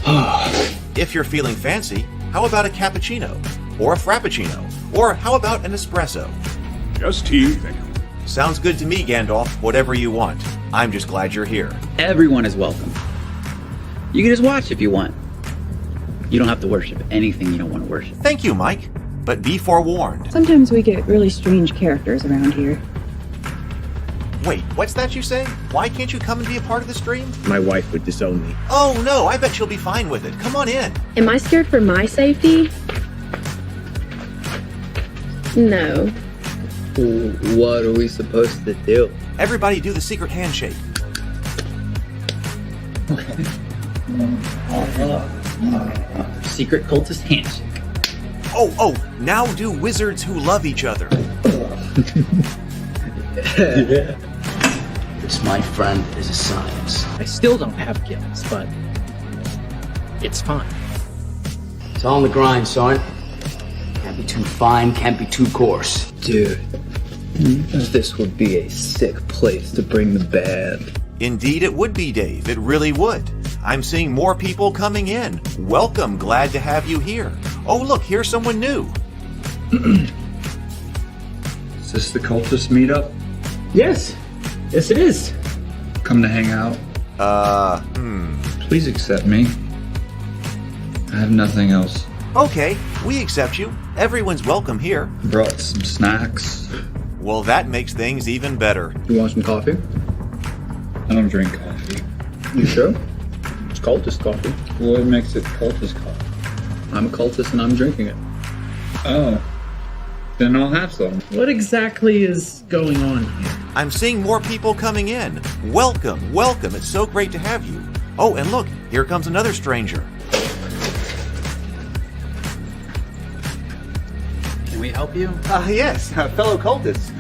If you're feeling fancy, how about a cappuccino? Or a frappuccino? Or how about an espresso? Just tea, thank you. Sounds good to me, Gandalf. Whatever you want. I'm just glad you're here. Everyone is welcome. You can just watch if you want. You don't have to worship anything you don't want to worship. Thank you, Mike. But be forewarned. Sometimes we get really strange characters around here. Wait, what's that you say? Why can't you come and be a part of the stream? My wife would disown me. Oh no, I bet she'll be fine with it. Come on in. Am I scared for my safety? No. What are we supposed to do? Everybody do the secret handshake. Secret cultist handshake. Oh, now do wizards who love each other. This, my friend, is a science. I still don't have gills, but it's fine. It's all on the grind, son. Can't be too fine, can't be too coarse. Dude, this would be a sick place to bring the band. Indeed it would be, Dave. It really would. I'm seeing more people coming in. Welcome. Glad to have you here. Oh, look, here's someone new. Is this the cultist meetup? Yes it is. Come to hang out? Please accept me. I have nothing else. Okay, we accept you. Everyone's welcome here. Brought some snacks. Well, that makes things even better. You want some coffee? I don't drink coffee. You sure? It's cultist coffee. What makes it cultist coffee? I'm a cultist and I'm drinking it. Oh. Then I'll have some. What exactly is going on here? I'm seeing more people coming in. Welcome. It's so great to have you. Oh, and look, here comes another stranger. Can we help you? Yes, fellow cultists.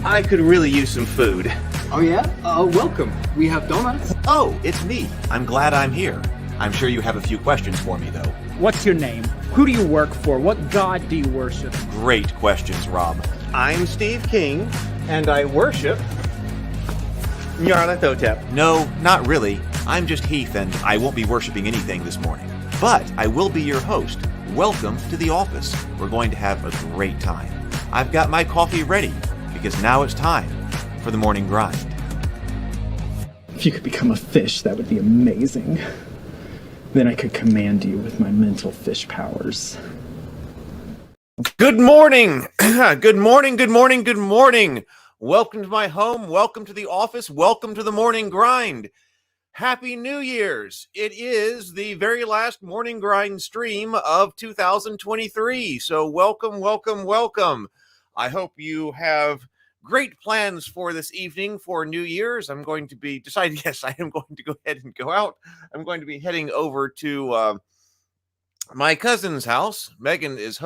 I could really use some food. Oh, yeah? Welcome. We have donuts. Oh, it's me. I'm glad I'm here. I'm sure you have a few questions for me, though. What's your name? Who do you work for? What god do you worship? Great questions, Rob. I'm Steve King, and I worship Nyarlathotep. No, not really. I'm just Heath, and I won't be worshiping anything this morning. But I will be your host. Welcome to the office. We're going to have a great time. I've got my coffee ready, because now it's time for the morning grind. If you could become a fish, that would be amazing. Then I could command you with my mental fish powers. Good morning! Good morning! Welcome to my home, welcome to the office, welcome to the morning grind. Happy New Year's! It is the very last morning grind stream of 2023, so welcome. I hope you have great plans for this evening for New Year's. I'm going to be deciding, yes, I am going to go ahead and go out. I'm going to be heading over to my cousin's house. Megan is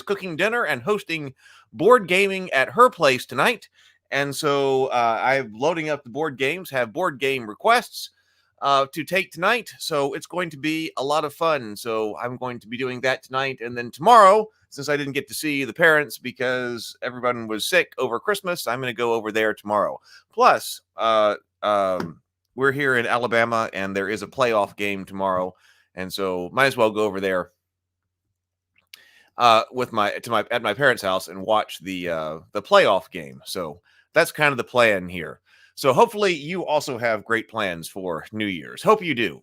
cooking dinner and hosting board gaming at her place tonight. And so I'm loading up the board games, have board game requests to take tonight. So it's going to be a lot of fun. So I'm going to be doing that tonight. And then tomorrow, since I didn't get to see the parents because everyone was sick over Christmas, I'm going to go over there tomorrow. Plus, we're here in Alabama and there is a playoff game tomorrow. And so might as well go over there at my parents' house and watch the playoff game. So that's kind of the plan here. So hopefully you also have great plans for New Year's. Hope you do.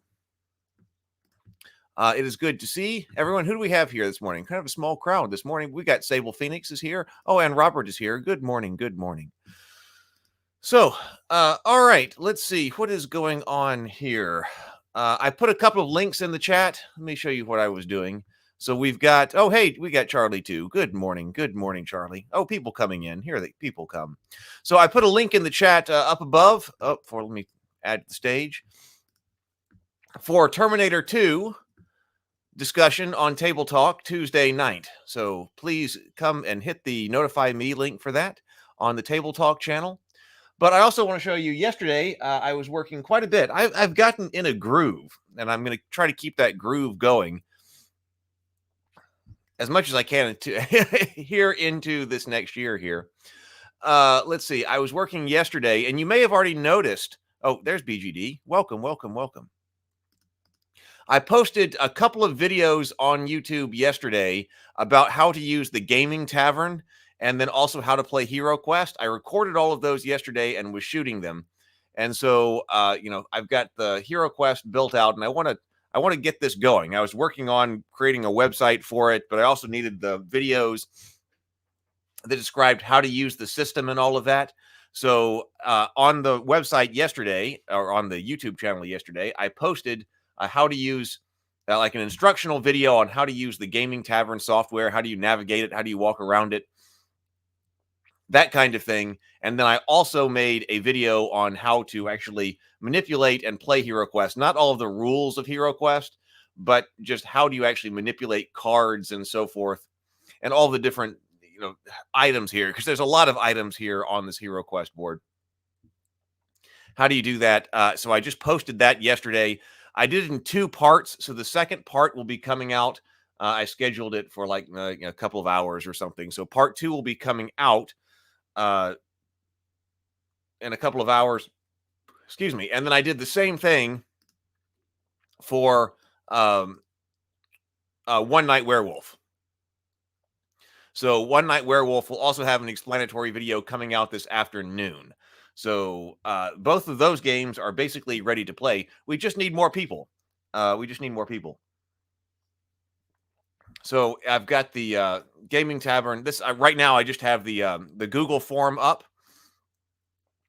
It is good to see everyone. Who do we have here this morning? Kind of a small crowd this morning. We got Sable Phoenix is here. Oh, and Robert is here. Good morning. So, all right, let's see what is going on here. I put a couple of links in the chat. Let me show you what I was doing. So we've got, oh, hey, we got Charlie too. Good morning, Charlie. Oh, people coming in. Here people come. So I put a link in the chat up above. Let me add the stage. For Terminator 2 discussion on Table Talk Tuesday night. So please come and hit the notify me link for that on the Table Talk channel. But I also want to show you yesterday, I was working quite a bit. I've gotten in a groove, and I'm going to try to keep that groove going as much as I can here into this next year here. Let's see. I was working yesterday, and you may have already noticed. Oh, there's BGD. Welcome. I posted a couple of videos on YouTube yesterday about how to use the gaming tavern and then also how to play Hero Quest. I recorded all of those yesterday and was shooting them. And so, I've got the Hero Quest built out, and I want to get this going. I was working on creating a website for it, but I also needed the videos that described how to use the system and all of that. So on the website yesterday, or on the YouTube channel yesterday, I posted how to use like an instructional video on how to use the gaming tavern software. How do you navigate it? How do you walk around it? That kind of thing. And then I also made a video on how to actually manipulate and play Hero Quest. Not all of the rules of Hero Quest, but just how do you actually manipulate cards and so forth, and all the different items here, because there's a lot of items here on this Hero Quest board. How do you do that? So I just posted that yesterday. I did it in 2 parts. So the second part will be coming out. I scheduled it for like a couple of hours or something. So part 2 will be coming out in a couple of hours. Excuse me. And then I did the same thing for One Night Werewolf. So One Night Werewolf will also have an explanatory video coming out this afternoon. So both of those games are basically ready to play. We just need more people. So I've got the gaming tavern. This right now I just have the Google form up,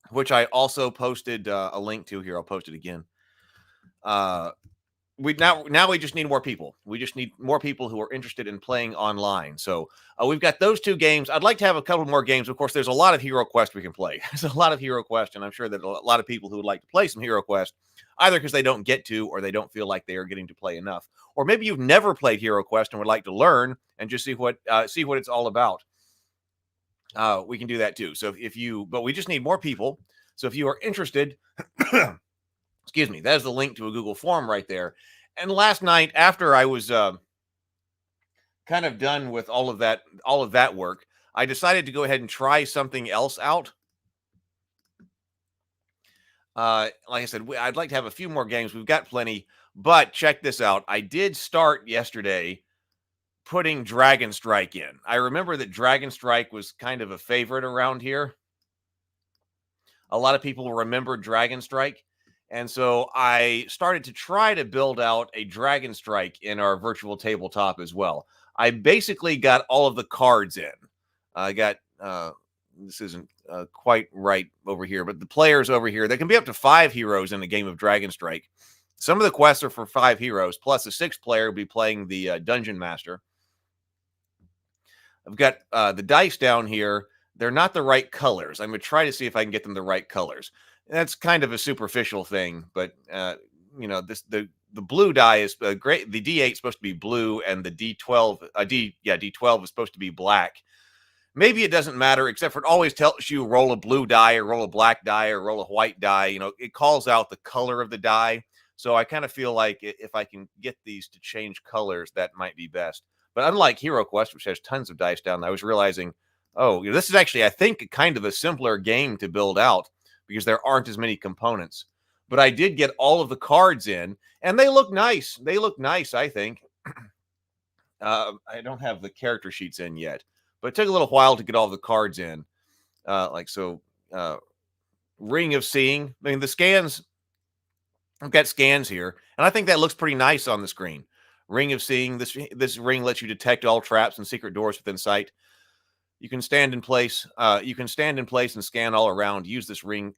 which I also posted a link to here. I'll post it again. We just need more people. We just need more people who are interested in playing online. So we've got those 2 games. I'd like to have a couple more games. Of course, there's a lot of Hero Quest we can play. There's a lot of Hero Quest, and I'm sure that a lot of people who would like to play some Hero Quest, either because they don't get to, or they don't feel like they are getting to play enough, or maybe you've never played Hero Quest and would like to learn and just see what it's all about. We can do that too. So but we just need more people. So if you are interested, excuse me, that is the link to a Google form right there. And last night, after I was kind of done with all of that work, I decided to go ahead and try something else out. Like I said, I'd like to have a few more games. We've got plenty, but check this out. I did start yesterday putting Dragon Strike in. I remember that Dragon Strike was kind of a favorite around here. A lot of people remember Dragon Strike. And so I started to try to build out a Dragon Strike in our virtual tabletop as well. I basically got all of the cards in. I got, this isn't quite right over here, but the players over here, there can be up to 5 heroes in a game of Dragon Strike. Some of the quests are for 5 heroes, plus a 6th player will be playing the Dungeon Master. I've got the dice down here. They're not the right colors. I'm going to try to see if I can get them the right colors. That's kind of a superficial thing, but the blue die is great. The D8 is supposed to be blue, and the D12 is supposed to be black. Maybe it doesn't matter, except for it always tells you roll a blue die or roll a black die or roll a white die. It calls out the color of the die. So I kind of feel like if I can get these to change colors, that might be best. But unlike Hero Quest, which has tons of dice down, I was realizing, this is actually, I think, kind of a simpler game to build out, because there aren't as many components. But I did get all of the cards in, and they look nice. They look nice, I think. I don't have the character sheets in yet, but it took a little while to get all the cards in. Ring of Seeing. I mean, the scans, I've got scans here, and I think that looks pretty nice on the screen. Ring of Seeing. This ring lets you detect all traps and secret doors within sight. You can stand in place. And scan all around. Use this ring.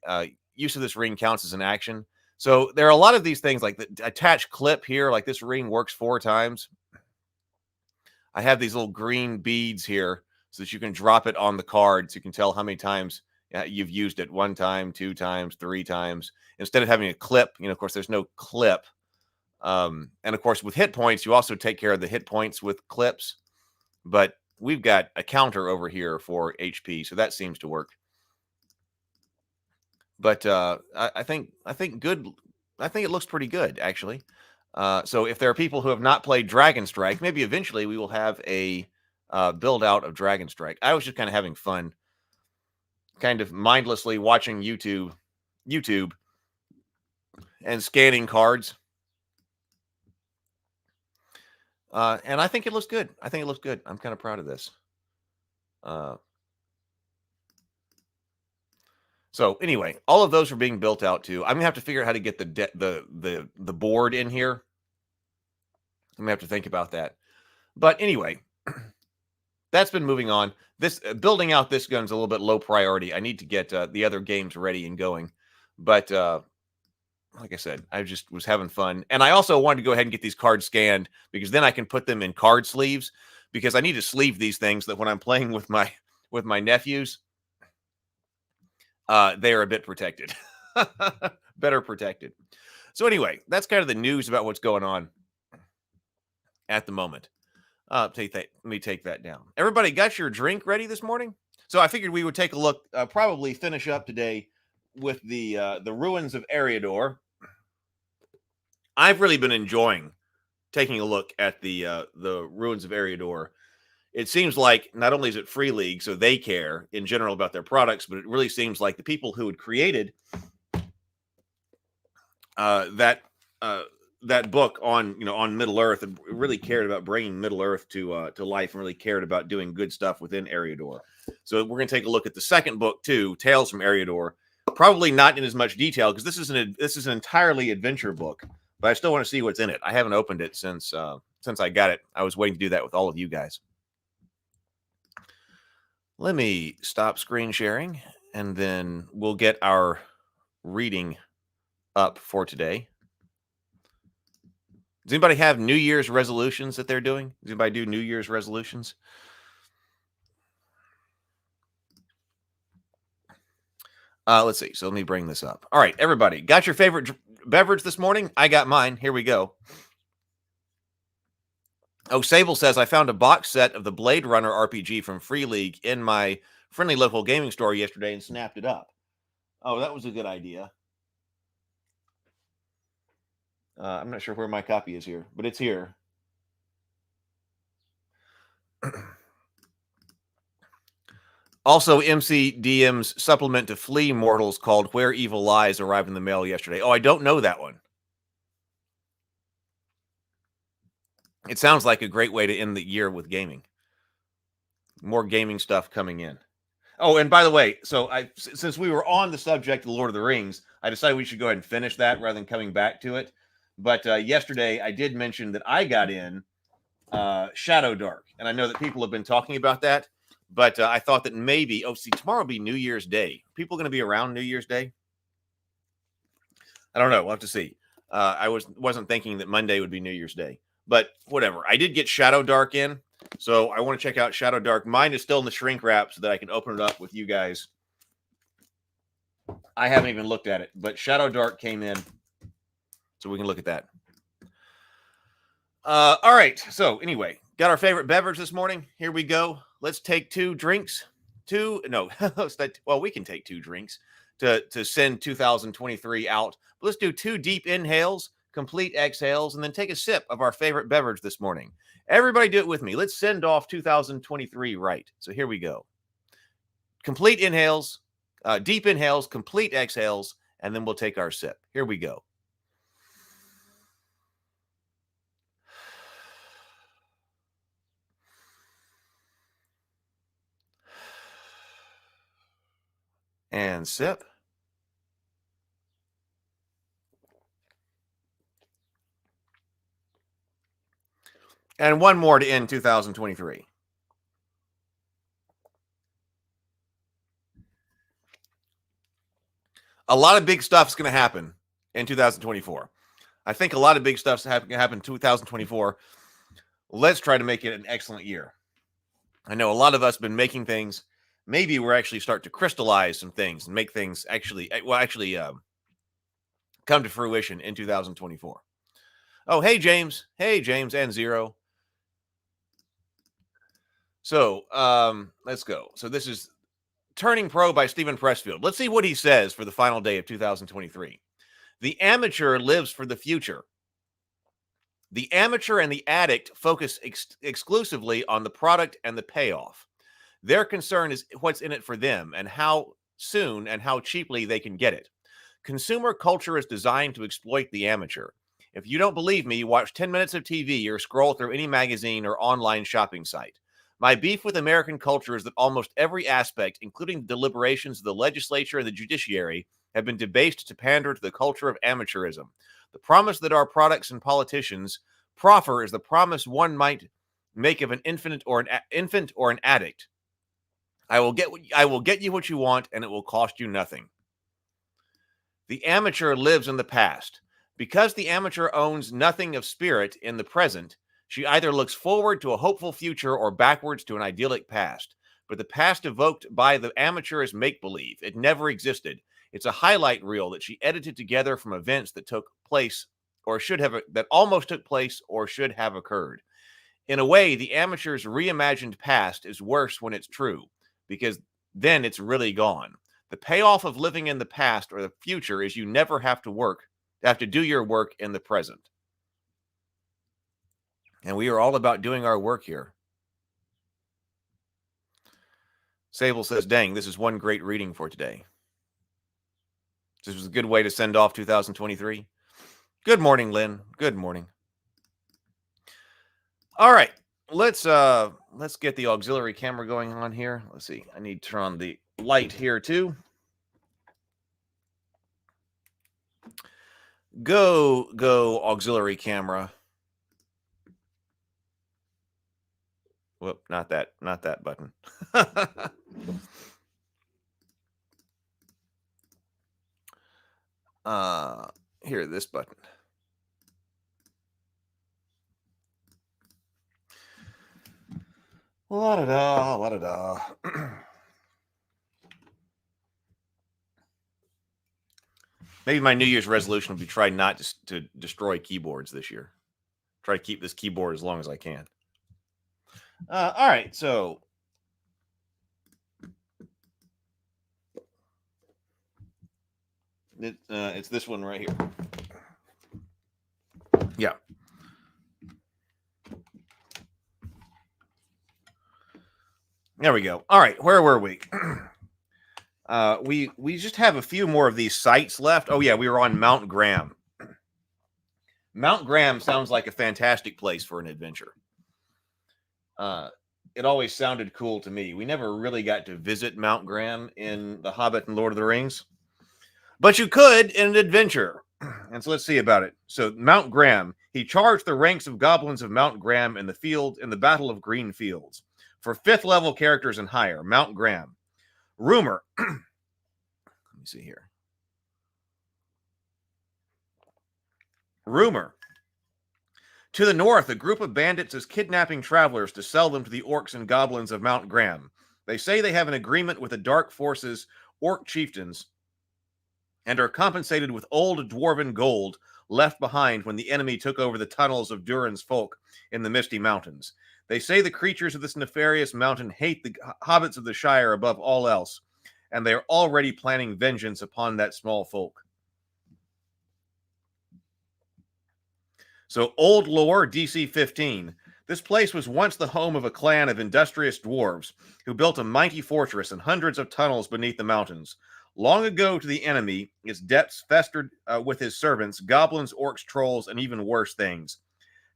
Use of this ring counts as an action. So there are a lot of these things, like the attach clip here. Like this ring works 4 times. I have these little green beads here so that you can drop it on the card, so you can tell how many times you've used it. 1 time, 2 times, 3 times. Instead of having a clip, of course, there's no clip. And of course, with hit points, you also take care of the hit points with clips. But we've got a counter over here for HP, so that seems to work. But I think it looks pretty good, actually. So if there are people who have not played Dragon Strike, maybe eventually we will have a build out of Dragon Strike. I was just kind of having fun, kind of mindlessly watching YouTube and scanning cards. And I think it looks good. I think it looks good. I'm kind of proud of this. So anyway, all of those are being built out too. I'm gonna have to figure out how to get the board in here. I'm gonna have to think about that. But anyway, that's been moving on. This building out this gun's a little bit low priority. I need to get the other games ready and going. But like I said, I just was having fun. And I also wanted to go ahead and get these cards scanned because then I can put them in card sleeves because I need to sleeve these things that when I'm playing with my nephews, they are a bit protected. Better protected. So anyway, that's kind of the news about what's going on at the moment. Let me take that down. Everybody got your drink ready this morning? So I figured we would take a look, probably finish up today with the ruins of Eriador. I've really been enjoying taking a look at the ruins of Eriador. It seems like not only is it Free League, so they care in general about their products, but it really seems like the people who had created that book on Middle Earth and really cared about bringing Middle Earth to life and really cared about doing good stuff within Eriador. So we're going to take a look at the second book too, Tales from Eriador. Probably not in as much detail because this is an entirely adventure book, but I still want to see what's in it. I haven't opened it since I got it. I was waiting to do that with all of you guys. Let me stop screen sharing, and then we'll get our reading up for today. Does anybody have New Year's resolutions that they're doing? Does anybody do New Year's resolutions? Let's see. So let me bring this up. All right, everybody. Got your favorite beverage this morning? I got mine. Here we go. Oh, Sable says, I found a box set of the Blade Runner RPG from Free League in my friendly local gaming store yesterday and snapped it up. Oh, that was a good idea. I'm not sure where my copy is here, but it's here. Also, MCDM's supplement to Flea Mortals called Where Evil Lies arrived in the mail yesterday. Oh, I don't know that one. It sounds like a great way to end the year with gaming. More gaming stuff coming in. Oh, and by the way, so since we were on the subject of Lord of the Rings, I decided we should go ahead and finish that rather than coming back to it. But yesterday, I did mention that I got in Shadow Dark, and I know that people have been talking about that. But I thought that maybe, tomorrow will be New Year's Day. People going to be around New Year's Day? I don't know. We'll have to see. I wasn't thinking that Monday would be New Year's Day, but whatever. I did get Shadow Dark in, so I want to check out Shadow Dark. Mine is still in the shrink wrap so that I can open it up with you guys. I haven't even looked at it, but Shadow Dark came in, so we can look at that. All right. So anyway, got our favorite beverage this morning. Here we go. Let's take 2 drinks. Well, we can take 2 drinks to send 2023 out. But let's do 2 deep inhales, complete exhales, and then take a sip of our favorite beverage this morning. Everybody do it with me. Let's send off 2023 right. So here we go. Complete inhales, deep inhales, complete exhales, and then we'll take our sip. Here we go. And sip. And one more to end 2023. A lot of big stuff's going to happen in 2024. I think a lot of big stuff's going to happen in 2024. Let's try to make it an excellent year. I know a lot of us have been making things. Maybe we're actually start to crystallize some things and make things actually come to fruition in 2024. Oh, hey, James. Hey, James and Zero. So let's go. So this is Turning Pro by Stephen Pressfield. Let's see what he says for the final day of 2023. The amateur lives for the future. The amateur and the addict focus exclusively on the product and the payoff. Their concern is what's in it for them and how soon and how cheaply they can get it. Consumer culture is designed to exploit the amateur. If you don't believe me, watch 10 minutes of TV or scroll through any magazine or online shopping site. My beef with American culture is that almost every aspect, including the deliberations of the legislature and the judiciary, have been debased to pander to the culture of amateurism. The promise that our products and politicians proffer is the promise one might make of an infant or an addict. I will get you what you want, and it will cost you nothing. The amateur lives in the past. Because the amateur owns nothing of spirit in the present, she either looks forward to a hopeful future or backwards to an idyllic past. But the past evoked by the amateur is make-believe. It never existed. It's a highlight reel that she edited together from events that took place or that almost took place or should have occurred. In a way, the amateur's reimagined past is worse when it's true, because then it's really gone. The payoff of living in the past or the future is you never have to do your work in the present. And we are all about doing our work here. Sable says, dang, this is one great reading for today. This was a good way to send off 2023. Good morning, Lynn. Good morning. All right, let's get the auxiliary camera going on here. Let's see. I need to turn on the light here too. Go auxiliary camera. Whoop, not that button. Here, this button. La-da-da, la-da-da. Maybe my New Year's resolution will be try not to destroy keyboards this year. Try to keep this keyboard as long as I can. All right, so it's this one right here. Yeah. There we go. All right, where were we? We just have a few more of these sites left. Oh yeah, we were on Mount Graham. Mount Graham sounds like a fantastic place for an adventure. It always sounded cool to me. We never really got to visit Mount Graham in The Hobbit and Lord of the Rings, but you could in an adventure. And so let's see about it. So Mount Graham, he charged the ranks of goblins of Mount Graham in the Battle of Green Fields. For 5th level characters and higher, Mount Graham. Rumor. Let me see here. Rumor. To the north, a group of bandits is kidnapping travelers to sell them to the orcs and goblins of Mount Graham. They say they have an agreement with the Dark Forces orc chieftains and are compensated with old dwarven gold left behind when the enemy took over the tunnels of Durin's folk in the Misty Mountains. They say the creatures of this nefarious mountain hate the hobbits of the Shire above all else, and they are already planning vengeance upon that small folk. So, old lore, DC 15. This place was once the home of a clan of industrious dwarves who built a mighty fortress and hundreds of tunnels beneath the mountains. Long ago to the enemy, its depths festered with his servants, goblins, orcs, trolls, and even worse things.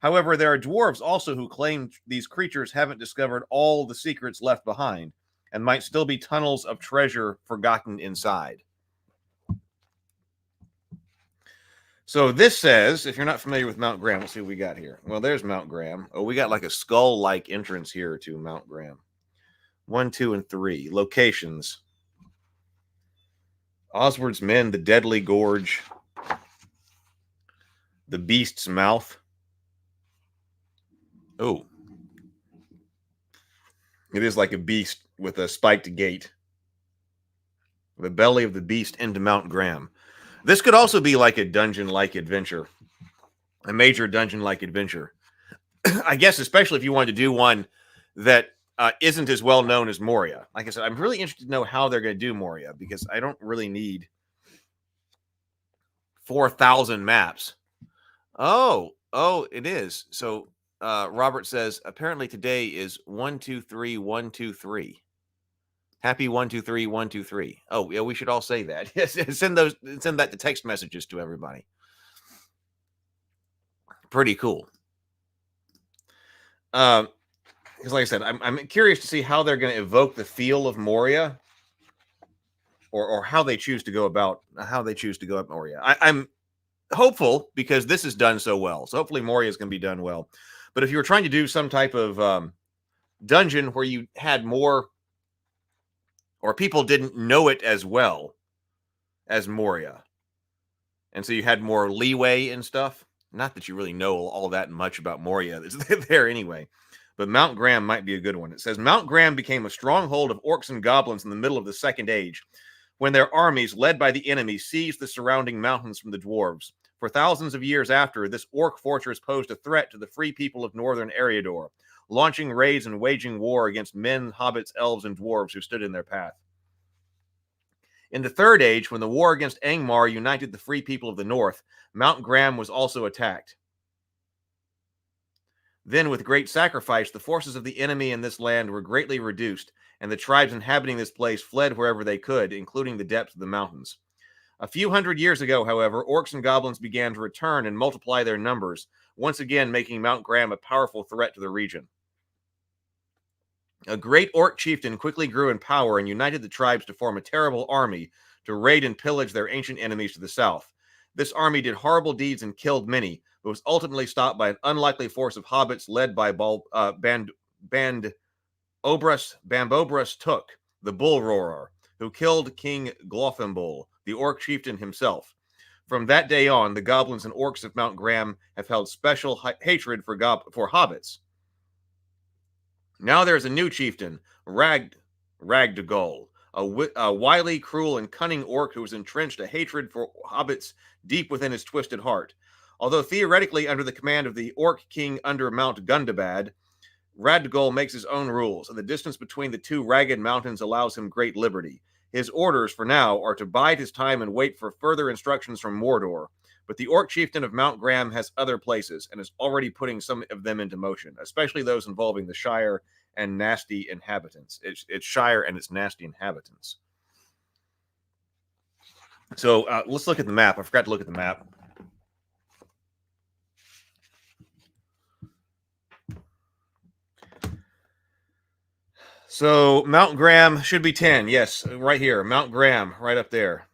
However, there are dwarves also who claim these creatures haven't discovered all the secrets left behind and might still be tunnels of treasure forgotten inside. So this says, if you're not familiar with Mount Graham, let's see what we got here. Well, there's Mount Graham. Oh, we got like a skull-like entrance here to Mount Graham. 1, 2, and 3. Locations. Oswald's Men, the Deadly Gorge, the Beast's Mouth. Oh. It is like a beast with a spiked gate. The belly of the beast into Mount Graham. This could also be like a dungeon-like adventure. A major dungeon-like adventure. I guess especially if you wanted to do one that isn't as well known as Moria. Like I said, I'm really interested to know how they're going to do Moria, because I don't really need 4,000 maps. Oh, it is. So Robert says, apparently today is 123-123. Happy 123-123. Oh, yeah, we should all say that. Yes, send that to text messages to everybody. pretty cool. Because like I said, I'm curious to see how they're going to evoke the feel of Moria, or how they choose to go about Moria. I'm hopeful because this is done so well. So hopefully Moria is going to be done well. But if you were trying to do some type of dungeon where you had more, or people didn't know it as well as Moria, and so you had more leeway and stuff. Not that you really know all that much about Moria. It's there anyway. But Mount Graham might be a good one. It says, Mount Graham became a stronghold of orcs and goblins in the middle of the Second Age, when their armies, led by the enemy, seized the surrounding mountains from the dwarves. For thousands of years after, this orc fortress posed a threat to the free people of northern Eriador, launching raids and waging war against men, hobbits, elves, and dwarves who stood in their path. In the Third Age, when the war against Angmar united the free people of the north, Mount Graham was also attacked. Then, with great sacrifice, the forces of the enemy in this land were greatly reduced, and the tribes inhabiting this place fled wherever they could, including the depths of the mountains. A few hundred years ago, however, orcs and goblins began to return and multiply their numbers, once again making Mount Graham a powerful threat to the region. A great orc chieftain quickly grew in power and united the tribes to form a terrible army to raid and pillage their ancient enemies to the south. This army did horrible deeds and killed many, but was ultimately stopped by an unlikely force of hobbits led by Bambobras Took, the Bull Roarer, who killed King Glothenbull, the orc chieftain himself. From that day on, the goblins and orcs of Mount Graham have held special hatred for hobbits. Now there is a new chieftain, Ragdagol, a wily, cruel, and cunning orc who has entrenched a hatred for hobbits deep within his twisted heart. Although theoretically under the command of the orc king under Mount Gundabad, Ragdagol makes his own rules, and the distance between the two ragged mountains allows him great liberty. His orders, for now, are to bide his time and wait for further instructions from Mordor. But the orc chieftain of Mount Graham has other places, and is already putting some of them into motion, especially those involving the Shire and nasty inhabitants. It's Shire and its nasty inhabitants. So let's look at the map. I forgot to look at the map. So Mount Graham should be 10. Yes, right here. Mount Graham, right up there.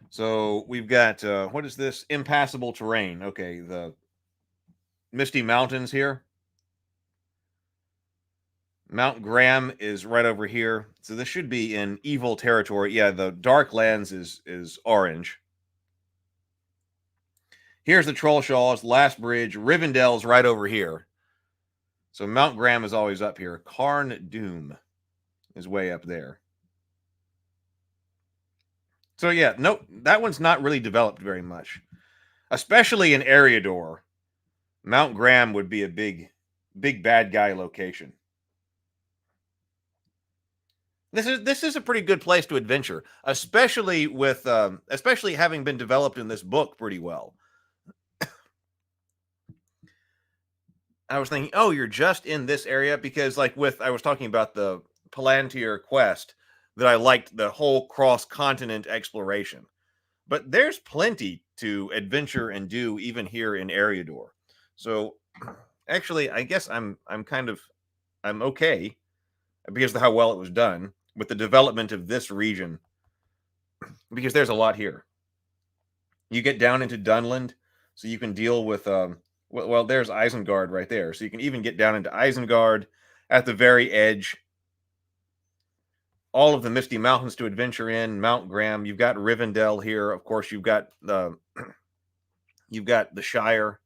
So we've got, what is this? Impassable terrain. Okay, the Misty Mountains here. Mount Graham is right over here. So this should be in evil territory. Yeah, the Darklands is orange. Here's the Trollshaws, Last Bridge. Rivendell's right over here. So Mount Graham is always up here. Carn Doom is way up there. So yeah, no, that one's not really developed very much. Especially in Eriador, Mount Graham would be a big bad guy location. This is a pretty good place to adventure, especially with especially having been developed in this book pretty well. I was thinking, oh, you're just in this area because, like, I was talking about the Palantir quest, that I liked the whole cross-continent exploration. But there's plenty to adventure and do even here in Eriador. So, actually, I guess I'm okay because of how well it was done with the development of this region, because there's a lot here. You get down into Dunland, so you can deal with well, there's Isengard right there. So you can even get down into Isengard at the very edge. All of the Misty Mountains to adventure in. Mount Graham. You've got Rivendell here. Of course, you've got the Shire.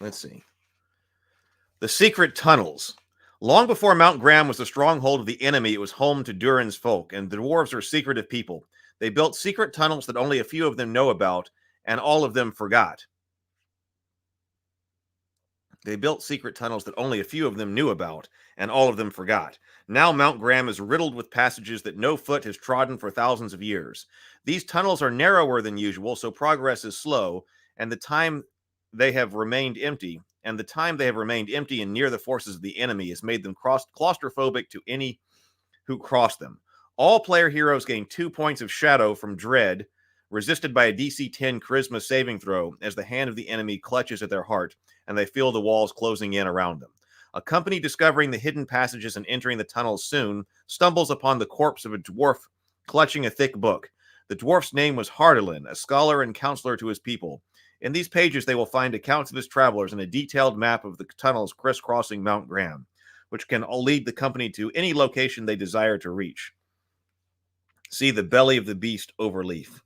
Let's see. The secret tunnels. Long before Mount Graham was the stronghold of the enemy, it was home to Durin's folk, and the dwarves are secretive people. They built secret tunnels that only a few of them know about, and all of them forgot. They built secret tunnels that only a few of them knew about, and all of them forgot. Now Mount Graham is riddled with passages that no foot has trodden for thousands of years. These tunnels are narrower than usual, so progress is slow, and the time they have remained empty, and the time they have remained empty and near the forces of the enemy has made them claustrophobic to any who cross them. All player heroes gain 2 points of shadow from dread, resisted by a DC 10 charisma saving throw as the hand of the enemy clutches at their heart and they feel the walls closing in around them. A company discovering the hidden passages and entering the tunnels soon stumbles upon the corpse of a dwarf clutching a thick book. The dwarf's name was Hardalin, a scholar and counselor to his people. In these pages, they will find accounts of his travelers and a detailed map of the tunnels crisscrossing Mount Graham, which can lead the company to any location they desire to reach. See the belly of the beast overleaf.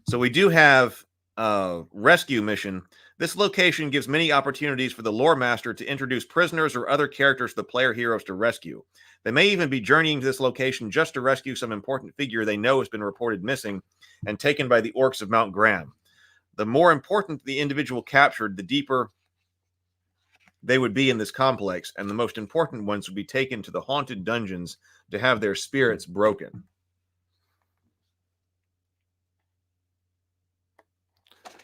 So we do have a rescue mission. This location gives many opportunities for the lore master to introduce prisoners or other characters to the player heroes to rescue. They may even be journeying to this location just to rescue some important figure they know has been reported missing and taken by the orcs of Mount Graham. The more important the individual captured, the deeper they would be in this complex, and the most important ones would be taken to the haunted dungeons to have their spirits broken.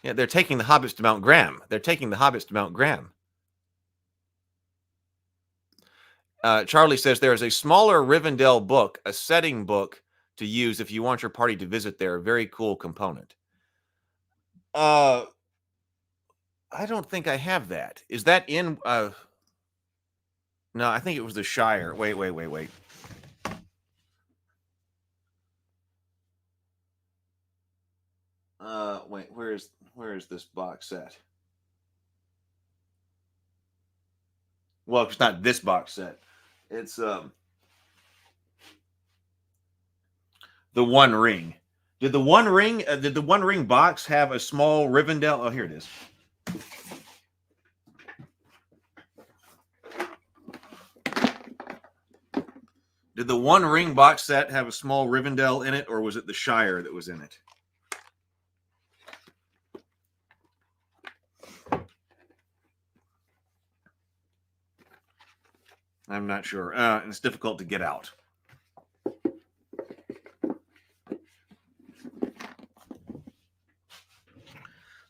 Yeah, they're taking the hobbits to Mount Graham. They're taking the hobbits to Mount Graham. Charlie says there is a smaller Rivendell book, a setting book to use if you want your party to visit there. A very cool component. I don't think I have that. Is that in... no, I think it was the Shire. Wait. Wait, where is this box set? Well, it's not this box set. It's the One Ring. Did the One Ring box have a small Rivendell? Oh, here it is. Did the One Ring box set have a small Rivendell in it, or was it the Shire that was in it? I'm not sure. It's difficult to get out.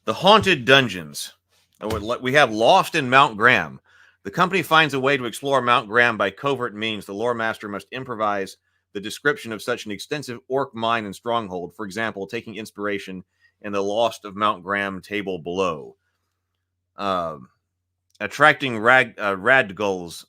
The Haunted Dungeons. We have Lost in Mount Graham. The company finds a way to explore Mount Graham by covert means. The lore master must improvise the description of such an extensive orc mine and stronghold. For example, taking inspiration in the Lost of Mount Graham table below. Attracting Radgull's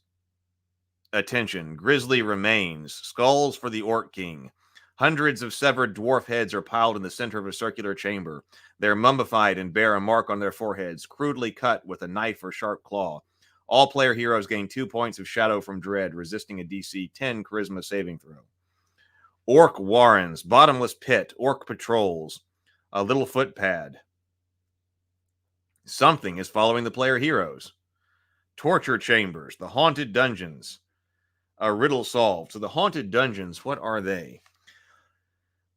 attention. Grisly remains. Skulls for the Orc King. Hundreds of severed dwarf heads are piled in the center of a circular chamber. They are mummified and bear a mark on their foreheads, crudely cut with a knife or sharp claw. All player heroes gain 2 points of shadow from dread, resisting a DC 10 charisma saving throw. Orc warrens, bottomless pit, orc patrols, a little footpad. Something is following the player heroes. Torture chambers, the haunted dungeons. A riddle solved. So the haunted dungeons, what are they?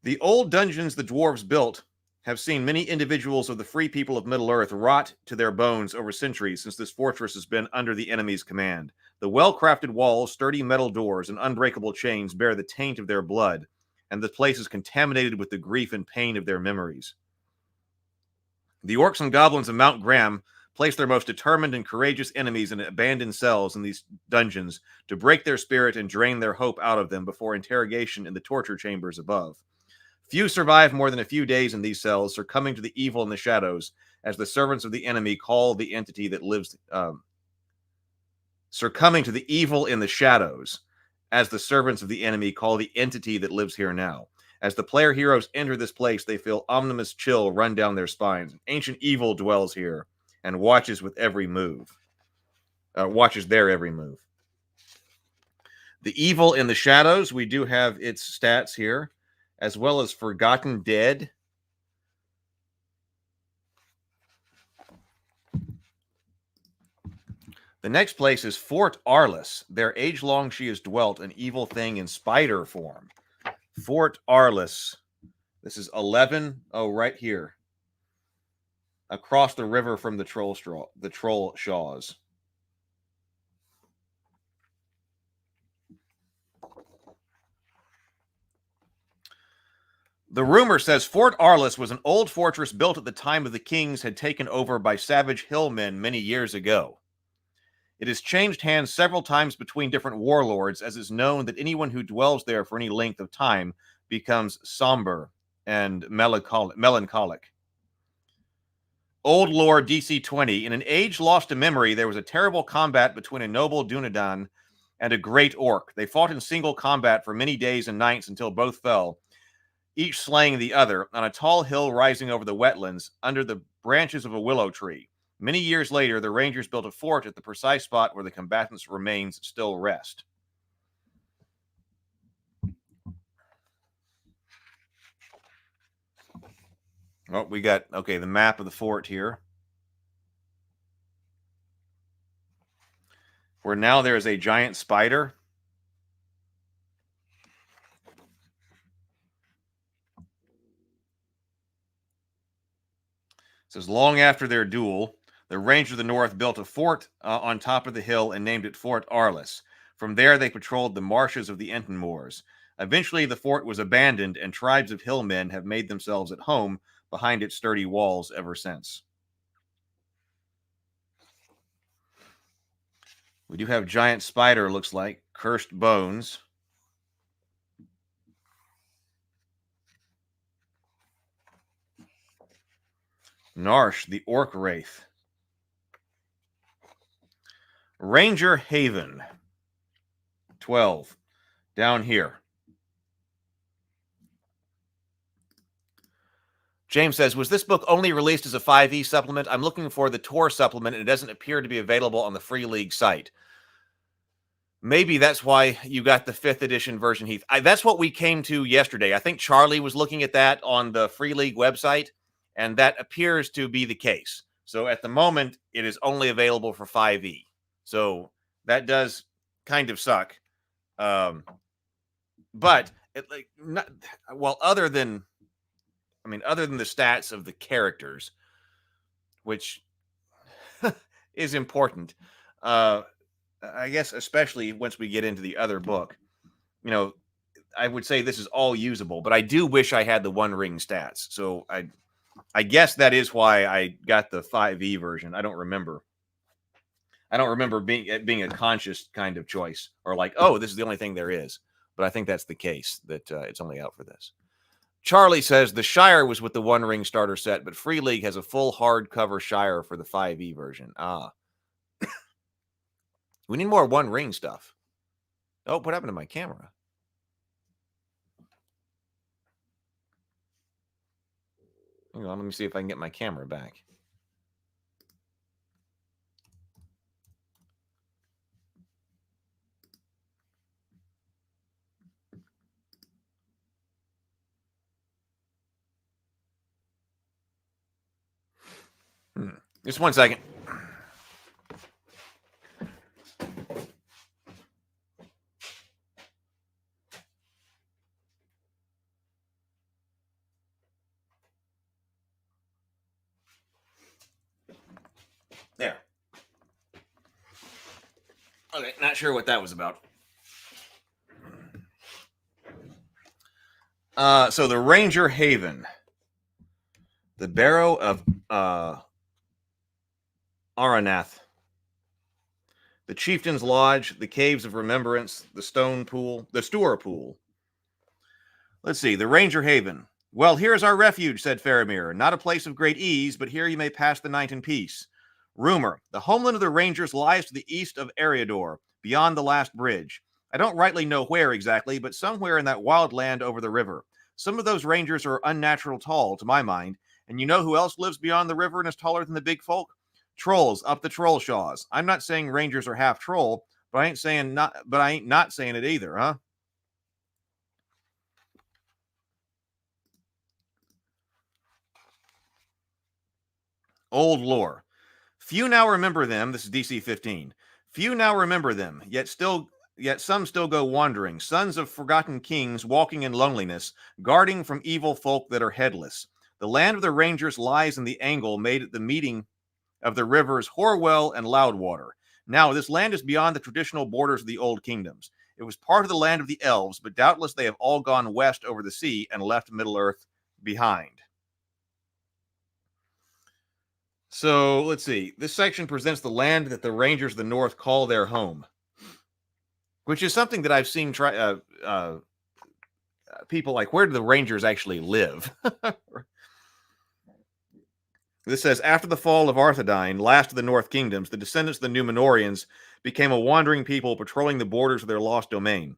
The old dungeons the dwarves built have seen many individuals of the free people of Middle-earth rot to their bones over centuries since this fortress has been under the enemy's command. The well-crafted walls, sturdy metal doors, and unbreakable chains bear the taint of their blood, and the place is contaminated with the grief and pain of their memories. The orcs and goblins of Mount Graham place their most determined and courageous enemies in abandoned cells in these dungeons to break their spirit and drain their hope out of them before interrogation in the torture chambers above. Few survive more than a few days in these cells, succumbing to the evil in the shadows, as the servants of the enemy call the entity that lives. Succumbing to the evil in the shadows, as the servants of the enemy call the entity that lives here now. As the player heroes enter this place, they feel ominous chill run down their spines. Ancient evil dwells here and watches with every move. Watches their every move. The evil in the shadows, we do have its stats here, as well as Forgotten Dead. The next place is Fort Arliss. There age-long she has dwelt, an evil thing in spider form. Fort Arliss. This is 11. Oh, right here. Across the river from the Troll Shaws. The rumor says Fort Arliss was an old fortress built at the time of the kings had taken over by savage hillmen many years ago. It has changed hands several times between different warlords, as is known that anyone who dwells there for any length of time becomes somber and melancholic. Old lore DC-20. In an age lost to memory, there was a terrible combat between a noble Dunedain and a great orc. They fought in single combat for many days and nights until both fell, each slaying the other, on a tall hill rising over the wetlands under the branches of a willow tree. Many years later, the Rangers built a fort at the precise spot where the combatants' remains still rest. Oh, we got, okay, the map of the fort here. Where now there is a giant spider. It says, long after their duel, the Rangers of the North built a fort on top of the hill and named it Fort Arliss. From there, they patrolled the marshes of the Enten Moors. Eventually, the fort was abandoned, and tribes of hillmen have made themselves at home behind its sturdy walls ever since. We do have giant spider, looks like. Cursed bones. Narsh, the Orc Wraith. Ranger Haven. 12. Down here. James says, was this book only released as a 5e supplement? I'm looking for the Tor supplement, and it doesn't appear to be available on the Free League site. Maybe that's why you got the 5th edition version, Heath. That's what we came to yesterday. I think Charlie was looking at that on the Free League website, and that appears to be the case. So at the moment, it is only available for 5e. So that does kind of suck. But, other than the stats of the characters, which is important, I guess, especially once we get into the other book, I would say this is all usable, but I do wish I had the One Ring stats. So I guess that is why I got the 5e version. I don't remember being a conscious kind of choice, or like, oh, this is the only thing there is. But I think that's the case, that it's only out for this. Charlie says the Shire was with the One Ring starter set, but Free League has a full hardcover Shire for the 5e version. We need more One Ring stuff. Oh, what happened to my camera? Hang on, let me see if I can get my camera back. Just 1 second. There. Okay, not sure what that was about. So the Ranger Haven. The Barrow of Aranath. The Chieftain's Lodge, the Caves of Remembrance, the Stone Pool, the Stour Pool. Let's see, the Ranger Haven. Well, here's our refuge, said Faramir. Not a place of great ease, but here you may pass the night in peace. Rumor, the homeland of the Rangers lies to the east of Eriador, beyond the last bridge. I don't rightly know where exactly, but somewhere in that wild land over the river. Some of those Rangers are unnatural tall, to my mind. And you know who else lives beyond the river and is taller than the big folk? Trolls up the Trollshaws. I'm not saying Rangers are half troll, but I ain't not saying it either, huh? Old lore. Few now remember them. This is DC 15. Few now remember them, yet some still go wandering, sons of forgotten kings walking in loneliness, guarding from evil folk that are headless. The land of the Rangers lies in the angle made at the meeting of the rivers Horwell and Loudwater. Now, this land is beyond the traditional borders of the old kingdoms. It was part of the land of the elves, but doubtless they have all gone west over the sea and left Middle-earth behind. So let's see. This section presents the land that the Rangers of the North call their home, which is something that I've seen people like, where do the Rangers actually live? This says, after the fall of Arthedain, last of the North Kingdoms, the descendants of the Númenóreans became a wandering people patrolling the borders of their lost domain.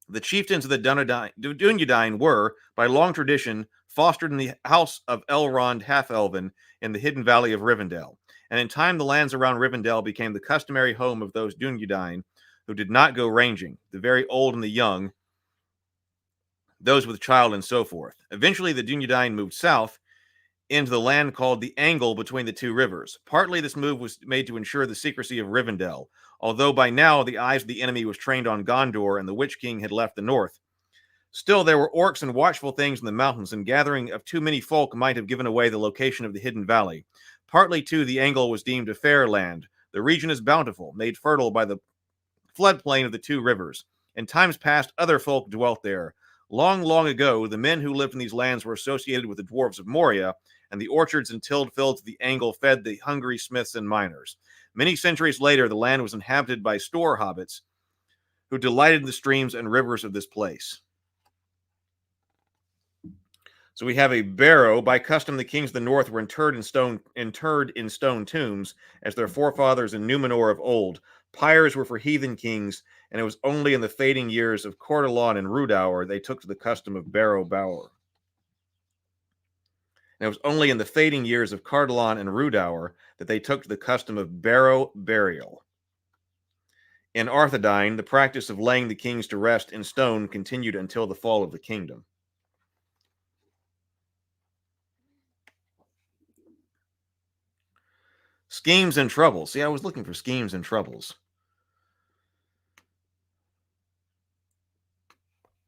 The chieftains of the Dunedain were, by long tradition, fostered in the house of Elrond Half-Elven in the hidden valley of Rivendell, and in time the lands around Rivendell became the customary home of those Dunedain who did not go ranging, the very old and the young, those with child and so forth. Eventually the Dunedain moved south into the land called the Angle between the two rivers. Partly this move was made to ensure the secrecy of Rivendell, although by now the eyes of the enemy was trained on Gondor and the Witch King had left the north. Still, there were orcs and watchful things in the mountains, and gathering of too many folk might have given away the location of the hidden valley. Partly, too, the Angle was deemed a fair land. The region is bountiful, made fertile by the floodplain of the two rivers. In times past, other folk dwelt there. Long, long ago, the men who lived in these lands were associated with the dwarves of Moria, and the orchards and tilled fields of the Angle fed the hungry smiths and miners. Many centuries later, the land was inhabited by store hobbits who delighted in the streams and rivers of this place. So we have a barrow. By custom, the kings of the north were interred in stone tombs, as their forefathers in Númenor of old. Pyres were for heathen kings, and it was only in the fading years of Cordelon and Rudour they took to the custom of barrow bower. And it was only in the fading years of Cordelon and Rudour that they took to the custom of barrow burial. In Arthedain, the practice of laying the kings to rest in stone continued until the fall of the kingdom. Schemes and troubles. See, I was looking for schemes and troubles.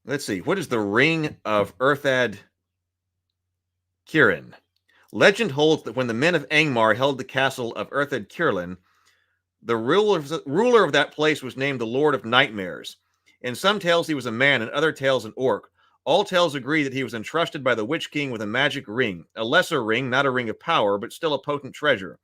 Let's see. What is the Ring of Earthad Kirin? Legend holds that when the men of Angmar held the castle of Earthad Kirlin, the ruler of that place was named the Lord of Nightmares. In some tales he was a man, in other tales an orc. All tales agree that he was entrusted by the Witch King with a magic ring, a lesser ring, not a ring of power, but still a potent treasure.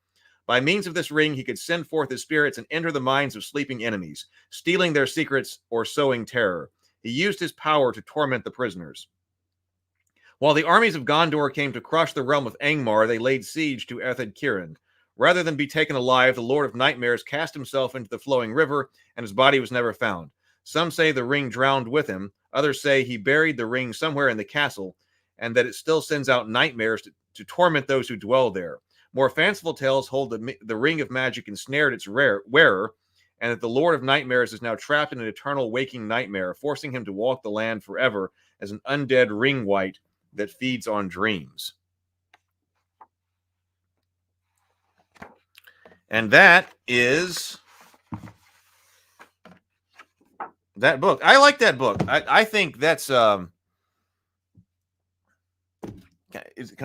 By means of this ring, he could send forth his spirits and enter the minds of sleeping enemies, stealing their secrets or sowing terror. He used his power to torment the prisoners. While the armies of Gondor came to crush the realm of Angmar, they laid siege to Earthad Kirin. Rather than be taken alive, the Lord of Nightmares cast himself into the flowing river, and his body was never found. Some say the ring drowned with him. Others say he buried the ring somewhere in the castle, and that it still sends out nightmares to torment those who dwell there. More fanciful tales hold the ring of magic ensnared its wearer, and that the Lord of Nightmares is now trapped in an eternal waking nightmare, forcing him to walk the land forever as an undead ring wight that feeds on dreams. And that is that book. I like that book. I think that's can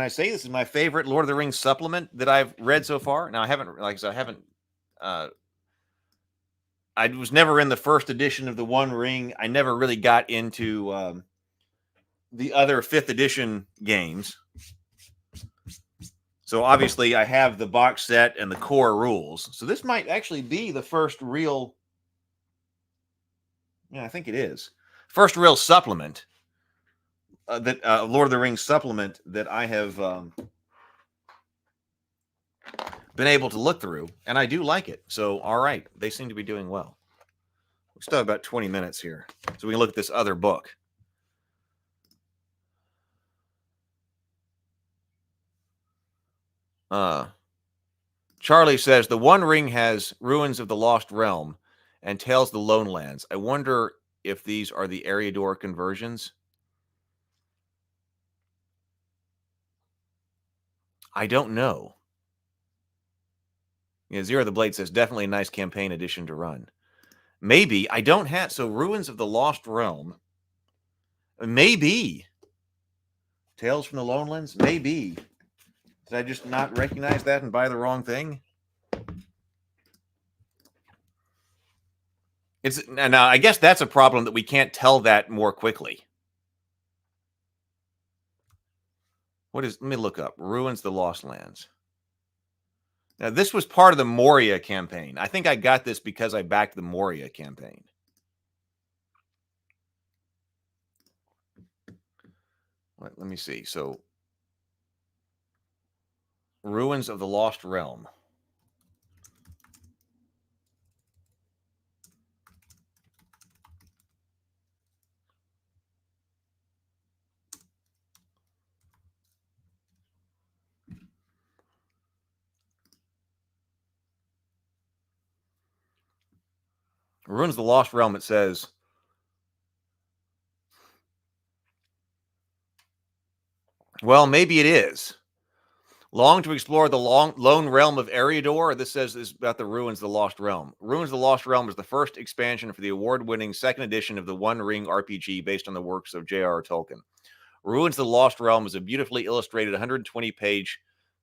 I say this is my favorite Lord of the Rings supplement that I've read so far? Now I haven't, like I said, I was never in the first edition of the One Ring. I never really got into the other 5th edition games. So obviously I have the box set and the core rules. So this might actually be the first real, yeah, I think it is. First real supplement. Lord of the Rings supplement that I have been able to look through, and I do like it. So, all right, they seem to be doing well. We still have about 20 minutes here, so we can look at this other book. Charlie says, the One Ring has Ruins of the Lost Realm and Tales of the Lone Lands. I wonder if these are the Eriador conversions. I don't know. Yeah, Zero the Blade says, definitely a nice campaign edition to run. Maybe. I don't have... So, Ruins of the Lost Realm. Maybe. Tales from the Lone Lands? Maybe. Did I just not recognize that and buy the wrong thing? Now, I guess that's a problem that we can't tell that more quickly. Let me look up. Ruins the Lost Lands. Now, this was part of the Moria campaign. I think I got this because I backed the Moria campaign. Let me see. So, Ruins of the Lost Realm. Ruins of the Lost Realm, it says, well, maybe it is. Long to explore the lone realm of Eriador. This says is about the Ruins of the Lost Realm. Ruins of the Lost Realm is the first expansion for the award-winning second edition of the One Ring RPG based on the works of J.R.R. Tolkien. Ruins of the Lost Realm is a beautifully illustrated 120-page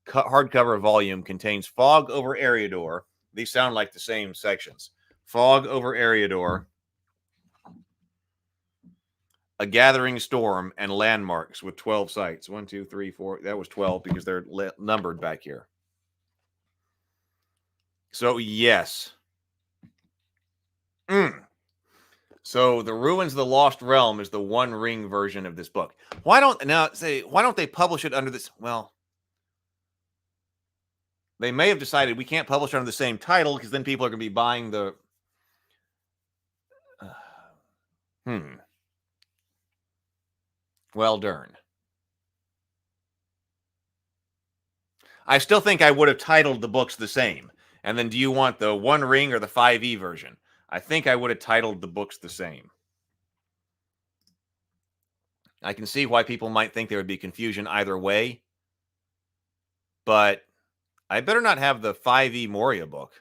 hardcover volume, contains Fog over Eriador. These sound like the same sections. Fog over Eriador, A Gathering Storm, and Landmarks with 12 sites. 1, 2, 3, 4. That was 12 because they're numbered back here. So, yes. So, the Ruins of the Lost Realm is the One Ring version of this book. Why don't they publish it under this? Well, they may have decided we can't publish under the same title because then people are going to be buying the... Well, darn. I still think I would have titled the books the same. And then do you want the One Ring or the 5e version? I think I would have titled the books the same. I can see why people might think there would be confusion either way. But I better not have the 5e Moria book.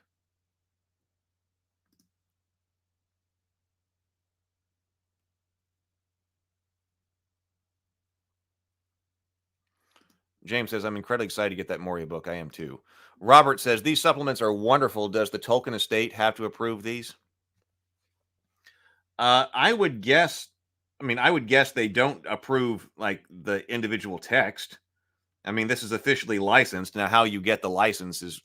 James says, I'm incredibly excited to get that Moria book. I am too. Robert says, these supplements are wonderful. Does the Tolkien estate have to approve these? I would guess they don't approve like the individual text. I mean, this is officially licensed. Now, how you get the license is,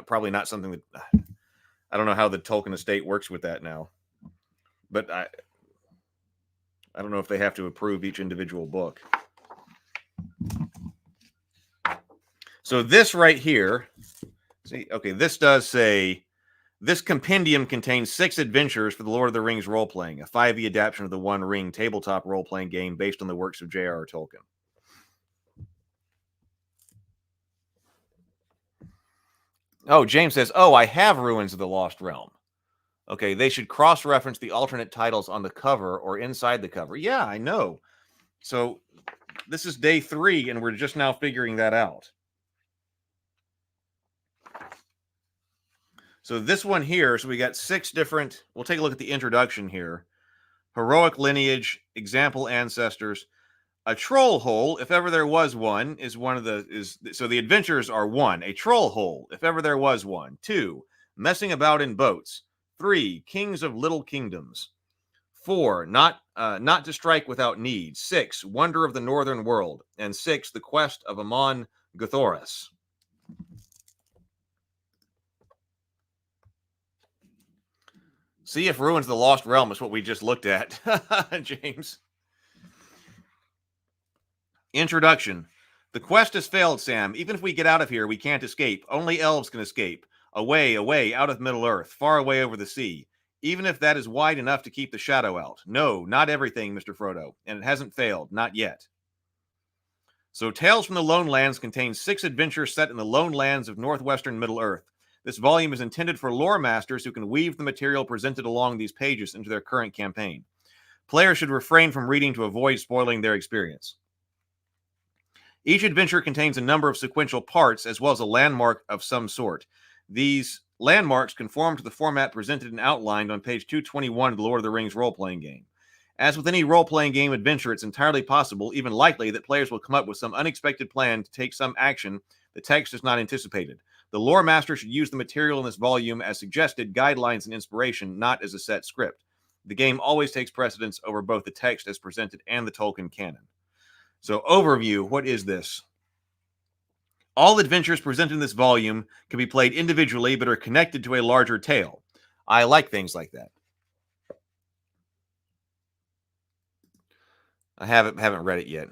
probably not something that I don't know how the Tolkien estate works with that now. But I don't know if they have to approve each individual book. So this right here, this does say, this compendium contains 6 adventures for the Lord of the Rings role-playing, a 5e adaptation of the One Ring tabletop role-playing game based on the works of J.R.R. Tolkien. Oh, James says, I have Ruins of the Lost Realm. Okay, they should cross-reference the alternate titles on the cover or inside the cover. Yeah, I know. So this is day 3, and we're just now figuring that out. So this one here, so we got 6 different, we'll take a look at the introduction here. Heroic lineage, example ancestors. A troll hole, if ever there was one, is one of the, so the adventures are 1, a troll hole, if ever there was one. 2, messing about in boats. 3, kings of little kingdoms. 4, not to strike without need. 6, wonder of the northern world. And 6, the quest of Amon Guthoris. See if Ruins of the Lost Realm is what we just looked at, James. Introduction. The quest has failed, Sam. Even if we get out of here, we can't escape. Only elves can escape. Away, away, out of Middle-earth, far away over the sea. Even if that is wide enough to keep the shadow out. No, not everything, Mr. Frodo. And it hasn't failed. Not yet. So Tales from the Lone Lands contains 6 adventures set in the lone lands of northwestern Middle-earth. This volume is intended for lore masters who can weave the material presented along these pages into their current campaign. Players should refrain from reading to avoid spoiling their experience. Each adventure contains a number of sequential parts as well as a landmark of some sort. These landmarks conform to the format presented and outlined on page 221 of the Lord of the Rings role-playing game. As with any role-playing game adventure, it's entirely possible, even likely, that players will come up with some unexpected plan to take some action the text has not anticipated. The lore master should use the material in this volume as suggested guidelines and inspiration, not as a set script. The game always takes precedence over both the text as presented and the Tolkien canon. So, overview, what is this? All adventures presented in this volume can be played individually but are connected to a larger tale. I like things like that. I haven't read it yet.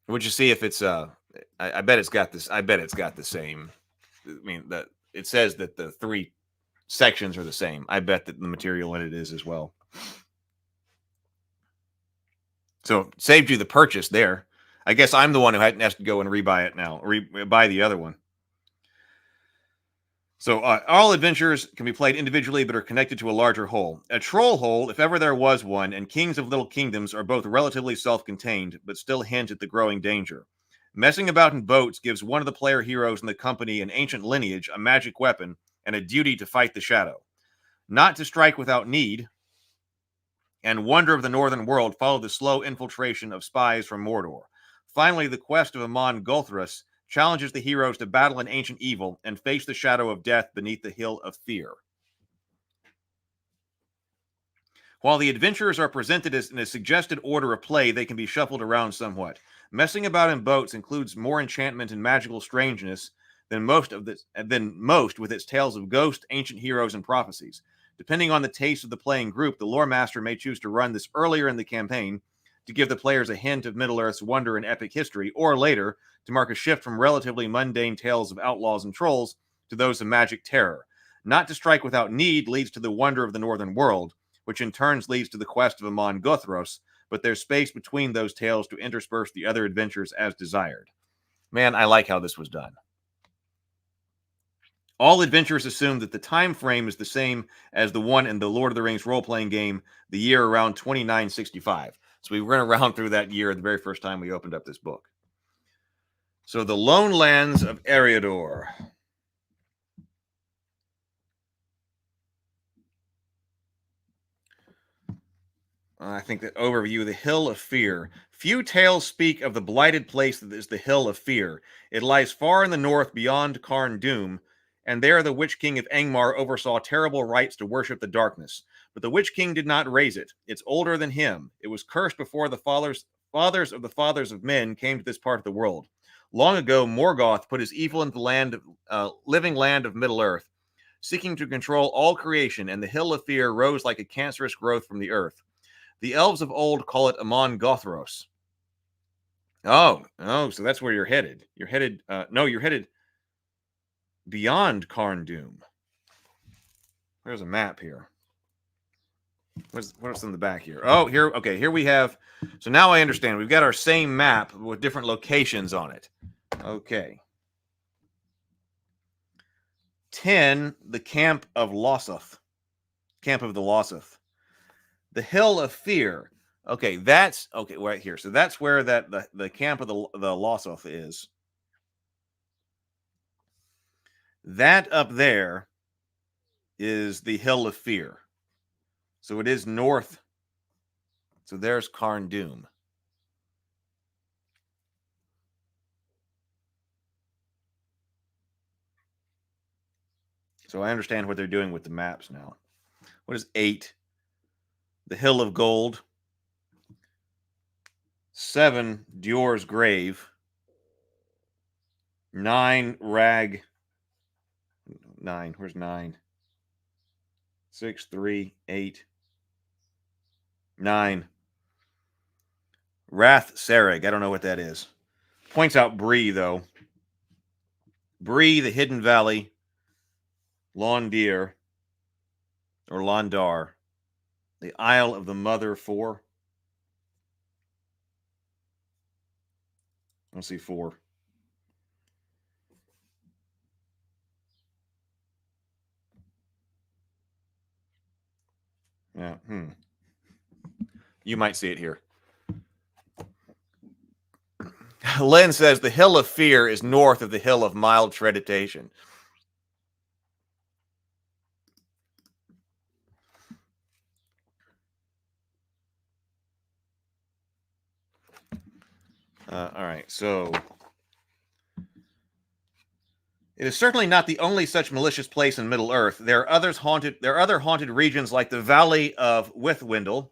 Would you see if it's I bet it's got this. I bet it's got the same. I mean, that it says that the 3 sections are the same. I bet that the material in it is as well. So saved you the purchase there. I guess I'm the one who has to go and rebuy it now. Buy the other one. So all adventures can be played individually but are connected to a larger whole. A troll hole, if ever there was one, and Kings of Little Kingdoms are both relatively self-contained, but still hint at the growing danger. Messing about in boats gives one of the player heroes in the company an ancient lineage, a magic weapon, and a duty to fight the shadow. Not to strike without need, and Wonder of the Northern World follow the slow infiltration of spies from Mordor. Finally, the quest of Amon Gulthrus challenges the heroes to battle an ancient evil and face the shadow of death beneath the Hill of Fear. While the adventures are presented as in a suggested order of play, they can be shuffled around somewhat. Messing about in boats includes more enchantment and magical strangeness than most with its tales of ghosts, ancient heroes, and prophecies. Depending on the taste of the playing group, the lore master may choose to run this earlier in the campaign to give the players a hint of Middle-earth's wonder and epic history, or later to mark a shift from relatively mundane tales of outlaws and trolls to those of magic terror. Not to strike without need leads to the Wonder of the Northern World, which in turn leads to the quest of Amon Guthros, but there's space between those tales to intersperse the other adventures as desired. Man, I like how this was done. All adventures assume that the time frame is the same as the one in the Lord of the Rings role-playing game, the year around 2965. So we went around through that year the very first time we opened up this book. So the Lone Lands of Eriador. I think that overview, the Hill of Fear. Few tales speak of the blighted place that is the Hill of Fear. It lies far in the north beyond Carn Dûm, and there the Witch King of Angmar oversaw terrible rites to worship the darkness. But the Witch King did not raise it. It's older than him. It was cursed before the fathers of the fathers of men came to this part of the world. Long ago, Morgoth put his evil into the living land of Middle-earth, seeking to control all creation, and the Hill of Fear rose like a cancerous growth from the earth. The elves of old call it Amon Gothros. Oh, so that's where you're headed. You're headed beyond Carn Dûm. There's a map here. What's in the back here? Oh, here we have. So now I understand. We've got our same map with different locations on it. Okay. 10, the Camp of Lossoth. Camp of the Lossoth. The Hill of Fear. Okay, that's okay right here. So that's where the Camp of the Lossoth is. That up there is the Hill of Fear. So it is north. So there's Carn Dûm. So I understand what they're doing with the maps now. What is 8? The Hill of Gold. 7, Dior's Grave. 9, Rag. 9. Where's 9? 6, 3, 8. 9. Rath Sareg. I don't know what that is. Points out Bree, though. Bree, the Hidden Valley. Londir. Or Londar. The Isle of the Mother 4. Let's see, 4. Yeah. You might see it here. Len says the Hill of Fear is north of the Hill of Mild Treditation. All right, so it is certainly not the only such malicious place in Middle-earth. There are other haunted regions like the Valley of Withywindle,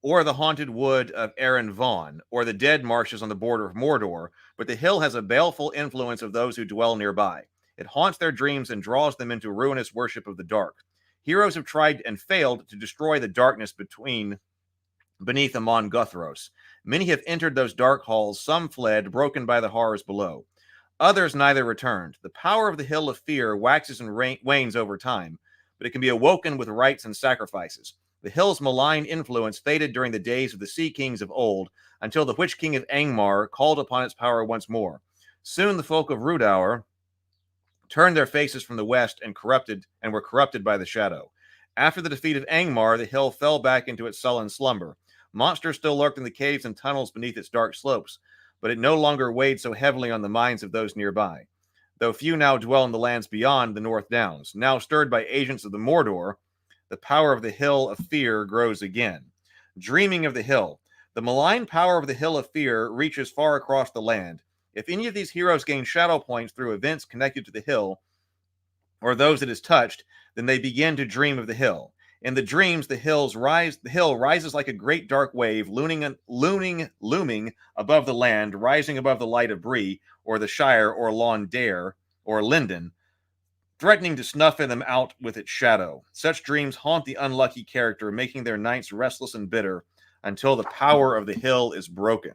or the haunted wood of Aaron Vaughn, or the dead marshes on the border of Mordor, but the hill has a baleful influence of those who dwell nearby. It haunts their dreams and draws them into ruinous worship of the dark. Heroes have tried and failed to destroy the darkness beneath Amon Guthros. Many have entered those dark halls, some fled, broken by the horrors below. Others neither returned. The power of the Hill of Fear waxes and wanes over time, but it can be awoken with rites and sacrifices. The hill's malign influence faded during the days of the Sea Kings of old, until the Witch King of Angmar called upon its power once more. Soon the folk of Rudaur turned their faces from the west and were corrupted by the shadow. After the defeat of Angmar, the hill fell back into its sullen slumber. Monsters still lurked in the caves and tunnels beneath its dark slopes, but it no longer weighed so heavily on the minds of those nearby. Though few now dwell in the lands beyond the North Downs, now stirred by agents of the Mordor, the power of the Hill of Fear grows again. Dreaming of the hill. The malign power of the Hill of Fear reaches far across the land. If any of these heroes gain shadow points through events connected to the hill, or those it has touched, then they begin to dream of the hill. In the dreams, the hill rises like a great dark wave, looming above the land, rising above the light of Bree, or the Shire, or Lawn Dare, or Linden, threatening to snuff them out with its shadow. Such dreams haunt the unlucky character, making their nights restless and bitter, until the power of the hill is broken.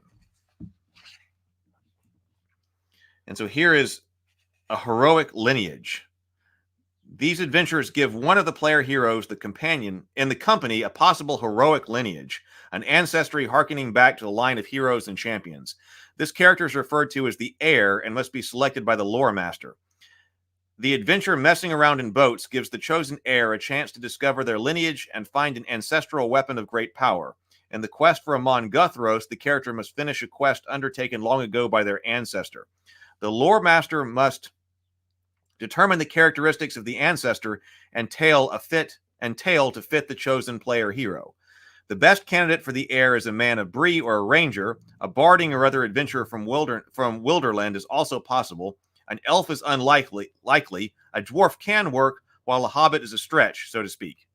And so here is a heroic lineage. These adventures give one of the player heroes, the companion, in the company, a possible heroic lineage, an ancestry hearkening back to the line of heroes and champions. This character is referred to as the heir and must be selected by the lore master. The adventure Messing Around in Boats gives the chosen heir a chance to discover their lineage and find an ancestral weapon of great power. In the quest for Amon Guthros, the character must finish a quest undertaken long ago by their ancestor. The lore master must determine the characteristics of the ancestor and tail to fit the chosen player hero. The best candidate for the heir is a man of Bree or a ranger. A barding or other adventurer from Wilderland is also possible. An elf is unlikely. A dwarf can work, while a hobbit is a stretch, so to speak.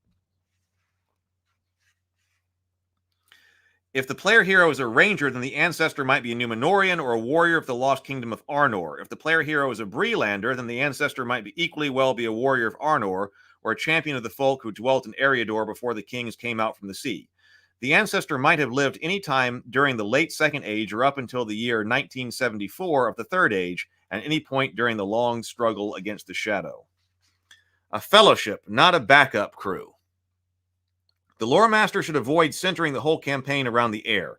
If the player hero is a ranger, then the ancestor might be a Númenórean or a warrior of the lost kingdom of Arnor. If the player hero is a Breelander, then the ancestor might be equally well be a warrior of Arnor or a champion of the folk who dwelt in Eriador before the kings came out from the sea. The ancestor might have lived any time during the late Second Age or up until the year 1974 of the Third Age, and any point during the long struggle against the shadow. A fellowship, not a backup crew. The lore master should avoid centering the whole campaign around the heir.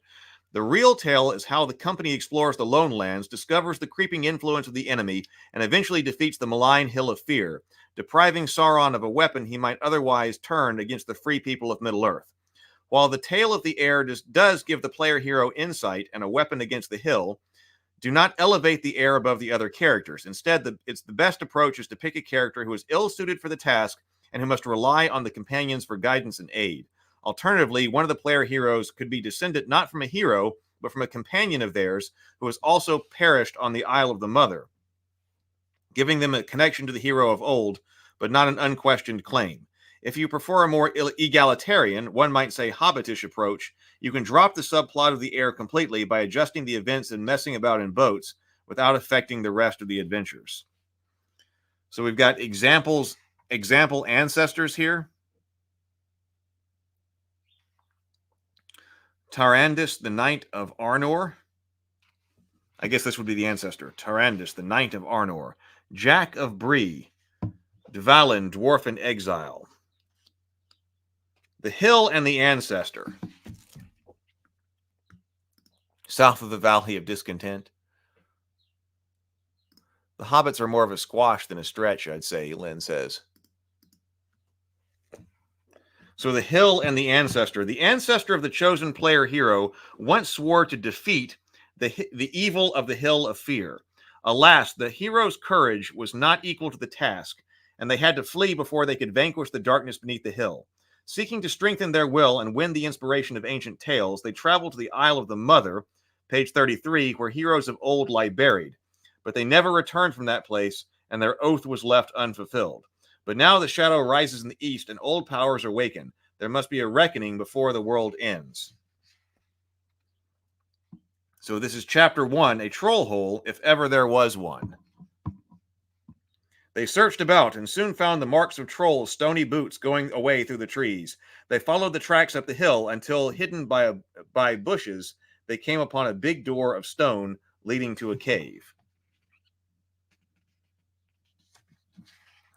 The real tale is how the company explores the Lone Lands, discovers the creeping influence of the enemy, and eventually defeats the malign Hill of Fear, depriving Sauron of a weapon he might otherwise turn against the free people of Middle-earth. While the tale of the heir does give the player hero insight and a weapon against the hill, do not elevate the heir above the other characters. Instead, the best approach is to pick a character who is ill-suited for the task and who must rely on the companions for guidance and aid. Alternatively, one of the player heroes could be descended not from a hero, but from a companion of theirs who has also perished on the Isle of the Mother, giving them a connection to the hero of old, but not an unquestioned claim. If you prefer a more egalitarian, one might say hobbitish approach, you can drop the subplot of the heir completely by adjusting the events and messing about in boats without affecting the rest of the adventures. So we've got example ancestors here. Tarandus, the Knight of Arnor. I guess this would be the ancestor. Tarandus, the Knight of Arnor. Jack of Bree. Dvalin, Dwarf in Exile. The Hill and the Ancestor. South of the Valley of Discontent. The hobbits are more of a squash than a stretch, I'd say, Lynn says. So the Hill and the Ancestor. The ancestor of the chosen player hero once swore to defeat the evil of the Hill of Fear. Alas, the hero's courage was not equal to the task, and they had to flee before they could vanquish the darkness beneath the hill. Seeking to strengthen their will and win the inspiration of ancient tales, they traveled to the Isle of the Mother, page 33, where heroes of old lie buried. But they never returned from that place, and their oath was left unfulfilled. But now the shadow rises in the east, and old powers awaken. There must be a reckoning before the world ends. So this is chapter 1, a troll hole, if ever there was one. They searched about and soon found the marks of trolls' stony boots going away through the trees. They followed the tracks up the hill until, hidden by bushes, they came upon a big door of stone leading to a cave.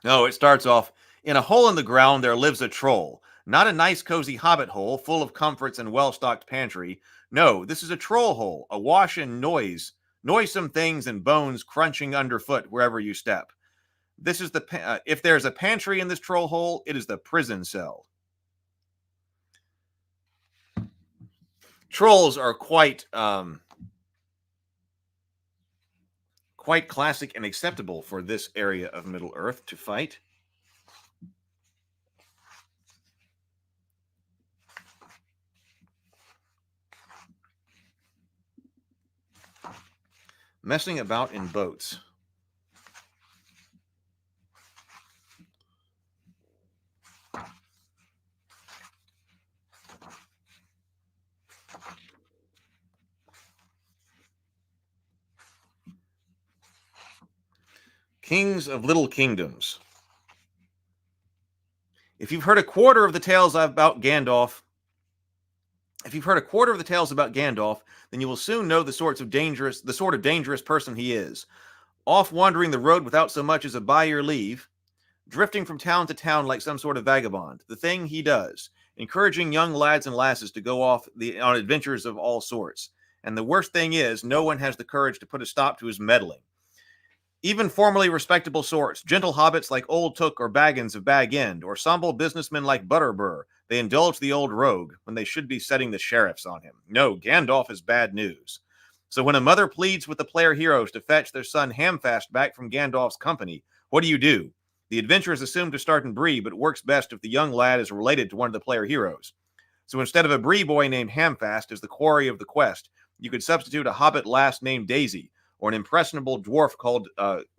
No, it starts off, in a hole in the ground there lives a troll. Not a nice cozy hobbit hole full of comforts and well-stocked pantry. No, this is a troll hole, awash in noisome things and bones crunching underfoot wherever you step. This is if there's a pantry in this troll hole, it is the prison cell. Trolls are quite classic and acceptable for this area of Middle Earth to fight. Messing about in boats. Kings of little kingdoms. If you've heard a quarter of the tales about Gandalf, then you will soon know the sort of dangerous person he is. Off wandering the road without so much as a by your leave, drifting from town to town like some sort of vagabond. The thing he does, encouraging young lads and lasses to go off on adventures of all sorts. And the worst thing is, no one has the courage to put a stop to his meddling. Even formerly respectable sorts, gentle hobbits like Old Took or Baggins of Bag End, or sombre businessmen like Butterbur, they indulge the old rogue when they should be setting the sheriffs on him. No, Gandalf is bad news. So when a mother pleads with the player heroes to fetch their son Hamfast back from Gandalf's company, what do? The adventure is assumed to start in Bree, but works best if the young lad is related to one of the player heroes. So instead of a Bree boy named Hamfast as the quarry of the quest, you could substitute a hobbit lass named Daisy, or an impressionable dwarf called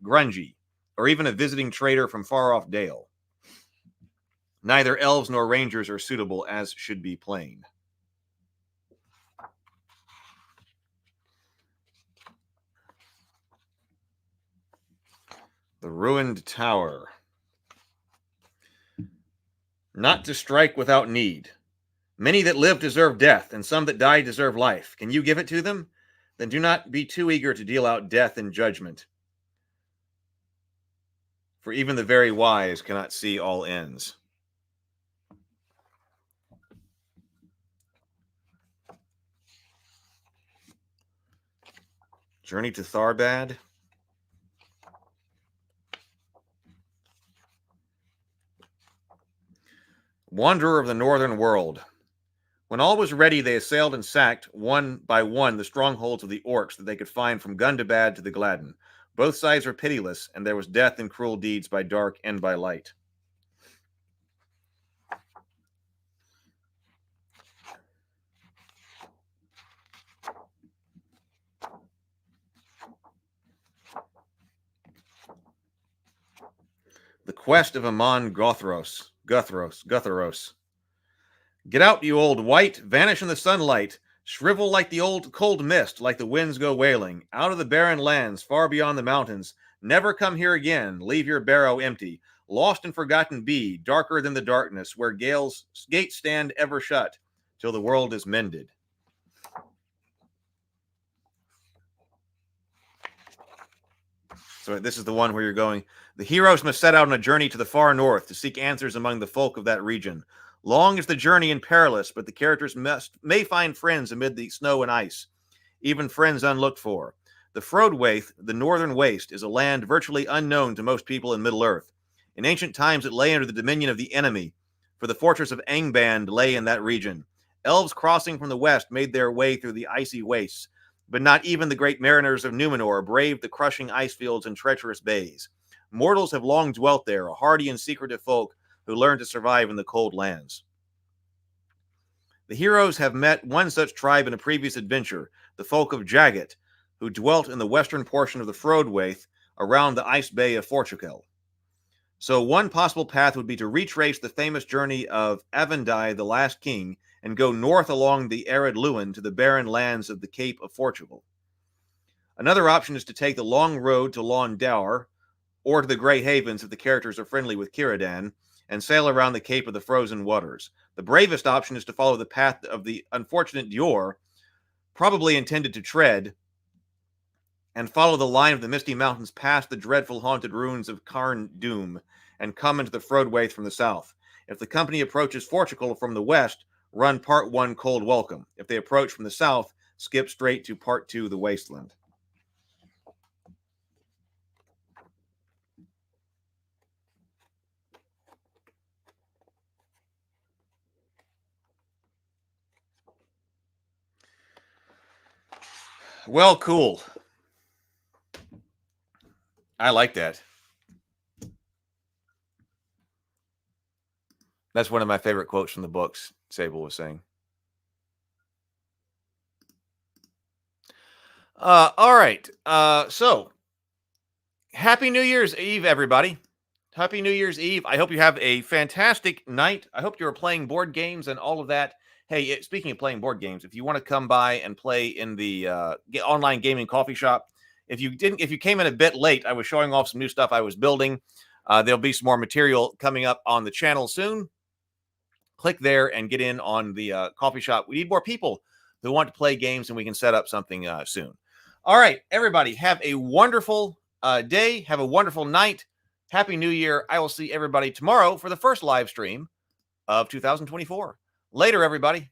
Grungy, or even a visiting trader from far-off Dale. Neither elves nor rangers are suitable, as should be plain. The ruined tower. Not to strike without need. Many that live deserve death, and some that die deserve life. Can you give it to them? Then do not be too eager to deal out death and judgment. For even the very wise cannot see all ends. Journey to Tharbad. Wanderer of the northern world. When all was ready, they assailed and sacked, one by one, the strongholds of the orcs that they could find from Gundabad to the Gladden. Both sides were pitiless, and there was death and cruel deeds by dark and by light. The quest of Amon Guthros. Get out, you old wight, vanish in the sunlight, shrivel like the old cold mist, like the winds go wailing, out of the barren lands, far beyond the mountains, never come here again, leave your barrow empty, lost and forgotten be, darker than the darkness, where gates stand ever shut, till the world is mended. So this is the one where you're going. The heroes must set out on a journey to the far north to seek answers among the folk of that region. Long is the journey and perilous, but the characters may find friends amid the snow and ice, even friends unlooked for. The Frodwaith, the northern waste, is a land virtually unknown to most people in Middle-earth. In ancient times, it lay under the dominion of the enemy, for the fortress of Angband lay in that region. Elves crossing from the west made their way through the icy wastes, but not even the great mariners of Numenor braved the crushing ice fields and treacherous bays. Mortals have long dwelt there, a hardy and secretive folk who learned to survive in the cold lands. The heroes have met one such tribe in a previous adventure, the folk of Jagat, who dwelt in the western portion of the Frodwaith around the ice bay of Fortukel. So one possible path would be to retrace the famous journey of Avendai, the last king, and go north along the arid Lewin to the barren lands of the Cape of Portugal. Another option is to take the long road to Lawn Dower, or to the Grey Havens if the characters are friendly with Círdan, and sail around the Cape of the Frozen Waters. The bravest option is to follow the path of the unfortunate Dior, probably intended to tread, and follow the line of the Misty Mountains past the dreadful haunted ruins of Carn Doom, and come into the Frodwaith from the south. If the company approaches Portugal from the west, run Part 1 Cold Welcome. If they approach from the south, skip straight to Part 2 The Wasteland. Well, cool. I like that. That's one of my favorite quotes from the books, Sable was saying. All right. So, Happy New Year's Eve, everybody. Happy New Year's Eve. I hope you have a fantastic night. I hope you're playing board games and all of that. Hey, speaking of playing board games, if you want to come by and play in the online gaming coffee shop, if you came in a bit late, I was showing off some new stuff I was building. There'll be some more material coming up on the channel soon. Click there and get in on the coffee shop. We need more people who want to play games, and we can set up something soon. All right, everybody, have a wonderful day. Have a wonderful night. Happy New Year. I will see everybody tomorrow for the first live stream of 2024. Later, everybody.